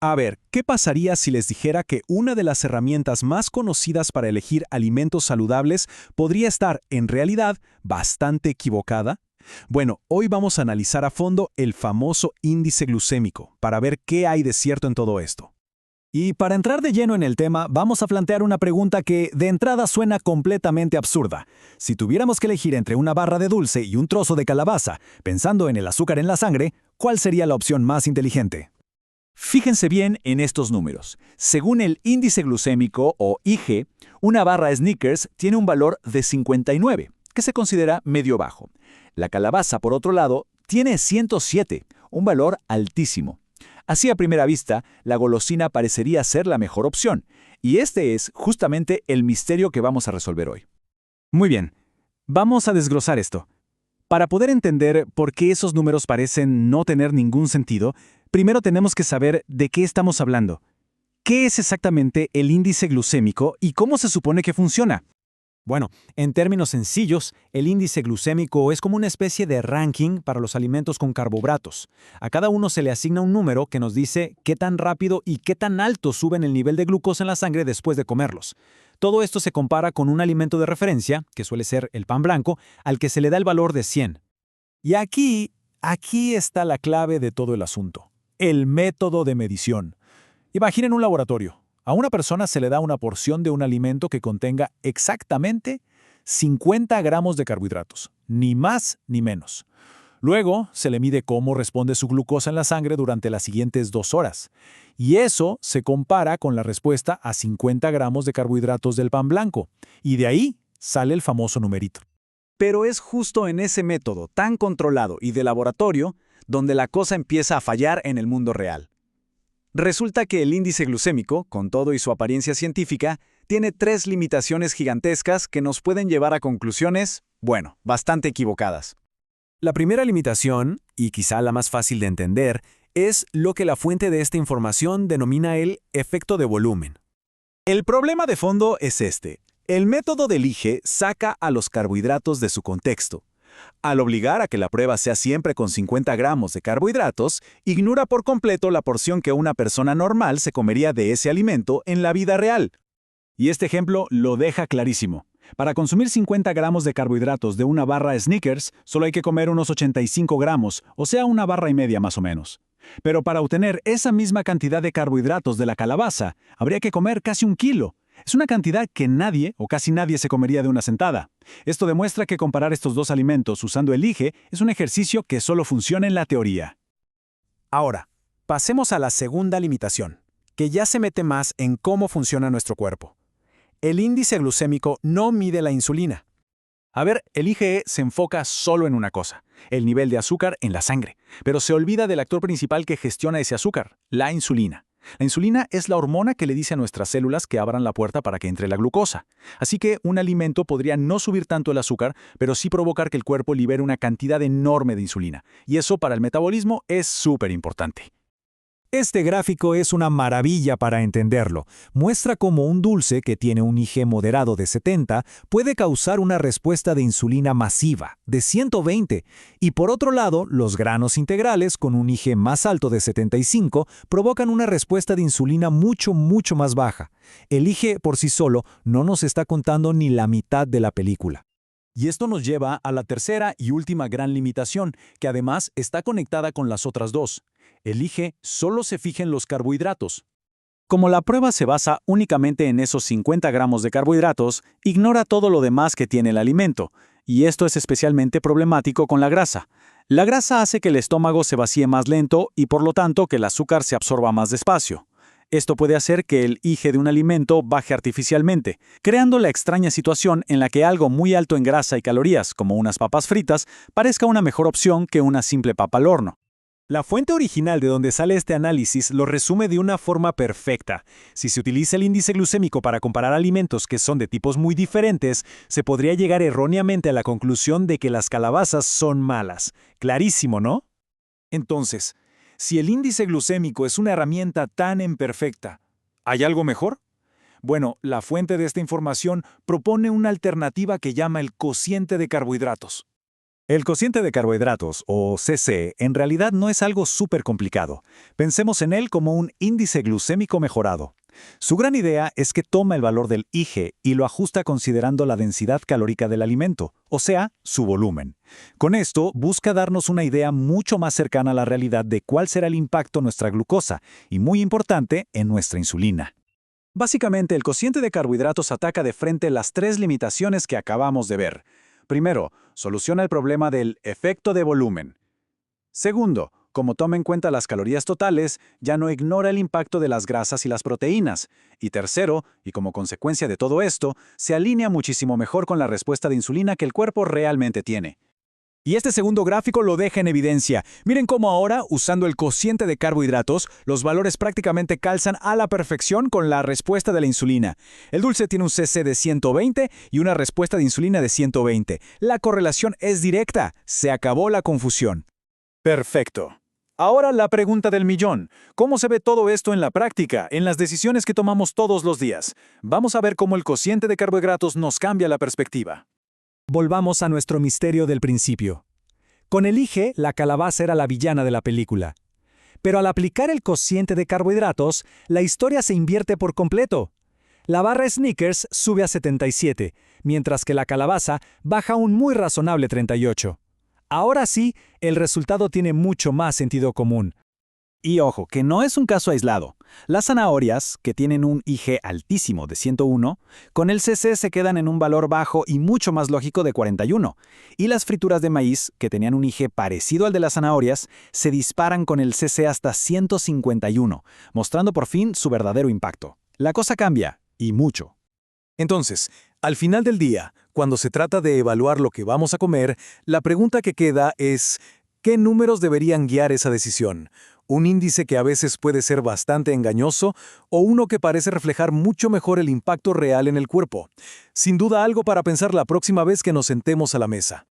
A ver, ¿qué pasaría si les dijera que una de las herramientas más conocidas para elegir alimentos saludables podría estar, en realidad, bastante equivocada? Bueno, hoy vamos a analizar a fondo el famoso índice glucémico para ver qué hay de cierto en todo esto. Y para entrar de lleno en el tema, vamos a plantear una pregunta que de entrada suena completamente absurda. Si tuviéramos que elegir entre una barra de dulce y un trozo de calabaza, pensando en el azúcar en la sangre, ¿cuál sería la opción más inteligente? Fíjense bien en estos números. Según el índice glucémico o IG, una barra Snickers tiene un valor de 59, que se considera medio bajo. La calabaza, por otro lado, tiene 107, un valor altísimo. Así a primera vista, la golosina parecería ser la mejor opción, y este es justamente el misterio que vamos a resolver hoy. Muy bien, vamos a desglosar esto. Para poder entender por qué esos números parecen no tener ningún sentido, primero tenemos que saber de qué estamos hablando. ¿Qué es exactamente el índice glucémico y cómo se supone que funciona? Bueno, en términos sencillos, el índice glucémico es como una especie de ranking para los alimentos con carbohidratos. A cada uno se le asigna un número que nos dice qué tan rápido y qué tan alto suben el nivel de glucosa en la sangre después de comerlos. Todo esto se compara con un alimento de referencia, que suele ser el pan blanco, al que se le da el valor de 100. Y aquí está la clave de todo el asunto: el método de medición. Imaginen un laboratorio. A una persona se le da una porción de un alimento que contenga exactamente 50 gramos de carbohidratos, ni más ni menos. Luego se le mide cómo responde su glucosa en la sangre durante las siguientes 2 horas. Y eso se compara con la respuesta a 50 gramos de carbohidratos del pan blanco. Y de ahí sale el famoso numerito. Pero es justo en ese método tan controlado y de laboratorio donde la cosa empieza a fallar en el mundo real. Resulta que el índice glucémico, con todo y su apariencia científica, tiene 3 limitaciones gigantescas que nos pueden llevar a conclusiones, bueno, bastante equivocadas. La primera limitación, y quizá la más fácil de entender, es lo que la fuente de esta información denomina el efecto de volumen. El problema de fondo es este. El método del IGE saca a los carbohidratos de su contexto. Al obligar a que la prueba sea siempre con 50 gramos de carbohidratos, ignora por completo la porción que una persona normal se comería de ese alimento en la vida real. Y este ejemplo lo deja clarísimo. Para consumir 50 gramos de carbohidratos de una barra Snickers, solo hay que comer unos 85 gramos, o sea, una barra y media más o menos. Pero para obtener esa misma cantidad de carbohidratos de la calabaza, habría que comer casi 1 kilo. Es una cantidad que nadie o casi nadie se comería de una sentada. Esto demuestra que comparar estos dos alimentos usando el IGE es un ejercicio que solo funciona en la teoría. Ahora, pasemos a la segunda limitación, que ya se mete más en cómo funciona nuestro cuerpo. El índice glucémico no mide la insulina. A ver, el IgE se enfoca solo en una cosa: el nivel de azúcar en la sangre, pero se olvida del actor principal que gestiona ese azúcar, la insulina. La insulina es la hormona que le dice a nuestras células que abran la puerta para que entre la glucosa. Así que un alimento podría no subir tanto el azúcar, pero sí provocar que el cuerpo libere una cantidad enorme de insulina. Y eso para el metabolismo es súper importante. Este gráfico es una maravilla para entenderlo. Muestra cómo un dulce que tiene un IgE moderado de 70 puede causar una respuesta de insulina masiva, de 120, y por otro lado, los granos integrales con un IgE más alto de 75 provocan una respuesta de insulina mucho más baja. El IgE por sí solo no nos está contando ni la mitad de la película. Y esto nos lleva a la tercera y última gran limitación, que además está conectada con las otras dos. El IgE solo se fija en los carbohidratos. Como la prueba se basa únicamente en esos 50 gramos de carbohidratos, ignora todo lo demás que tiene el alimento, y esto es especialmente problemático con la grasa. La grasa hace que el estómago se vacíe más lento y por lo tanto que el azúcar se absorba más despacio. Esto puede hacer que el IgE de un alimento baje artificialmente, creando la extraña situación en la que algo muy alto en grasa y calorías, como unas papas fritas, parezca una mejor opción que una simple papa al horno. La fuente original de donde sale este análisis lo resume de una forma perfecta. Si se utiliza el índice glucémico para comparar alimentos que son de tipos muy diferentes, se podría llegar erróneamente a la conclusión de que las calabazas son malas. Clarísimo, ¿no? Entonces, si el índice glucémico es una herramienta tan imperfecta, ¿hay algo mejor? Bueno, la fuente de esta información propone una alternativa que llama el cociente de carbohidratos. El cociente de carbohidratos, o CC, en realidad no es algo súper complicado. Pensemos en él como un índice glucémico mejorado. Su gran idea es que toma el valor del IGE y lo ajusta considerando la densidad calórica del alimento, o sea, su volumen. Con esto, busca darnos una idea mucho más cercana a la realidad de cuál será el impacto en nuestra glucosa y, muy importante, en nuestra insulina. Básicamente, el cociente de carbohidratos ataca de frente las tres limitaciones que acabamos de ver. Primero, soluciona el problema del efecto de volumen. Segundo, como toma en cuenta las calorías totales, ya no ignora el impacto de las grasas y las proteínas. Y tercero, y como consecuencia de todo esto, se alinea muchísimo mejor con la respuesta de insulina que el cuerpo realmente tiene. Y este segundo gráfico lo deja en evidencia. Miren cómo ahora, usando el cociente de carbohidratos, los valores prácticamente calzan a la perfección con la respuesta de la insulina. El dulce tiene un CC de 120 y una respuesta de insulina de 120. La correlación es directa. Se acabó la confusión. Perfecto. Ahora la pregunta del millón. ¿Cómo se ve todo esto en la práctica, en las decisiones que tomamos todos los días? Vamos a ver cómo el cociente de carbohidratos nos cambia la perspectiva. Volvamos a nuestro misterio del principio. Con el IGE, la calabaza era la villana de la película. Pero al aplicar el cociente de carbohidratos, la historia se invierte por completo. La barra Snickers sube a 77, mientras que la calabaza baja a un muy razonable 38. Ahora sí, el resultado tiene mucho más sentido común. Y ojo, que no es un caso aislado. Las zanahorias, que tienen un IG altísimo de 101, con el CC se quedan en un valor bajo y mucho más lógico de 41. Y las frituras de maíz, que tenían un IG parecido al de las zanahorias, se disparan con el CC hasta 151, mostrando por fin su verdadero impacto. La cosa cambia, y mucho. Entonces, al final del día, cuando se trata de evaluar lo que vamos a comer, la pregunta que queda es, ¿qué números deberían guiar esa decisión? ¿Un índice que a veces puede ser bastante engañoso o uno que parece reflejar mucho mejor el impacto real en el cuerpo? Sin duda algo para pensar la próxima vez que nos sentemos a la mesa.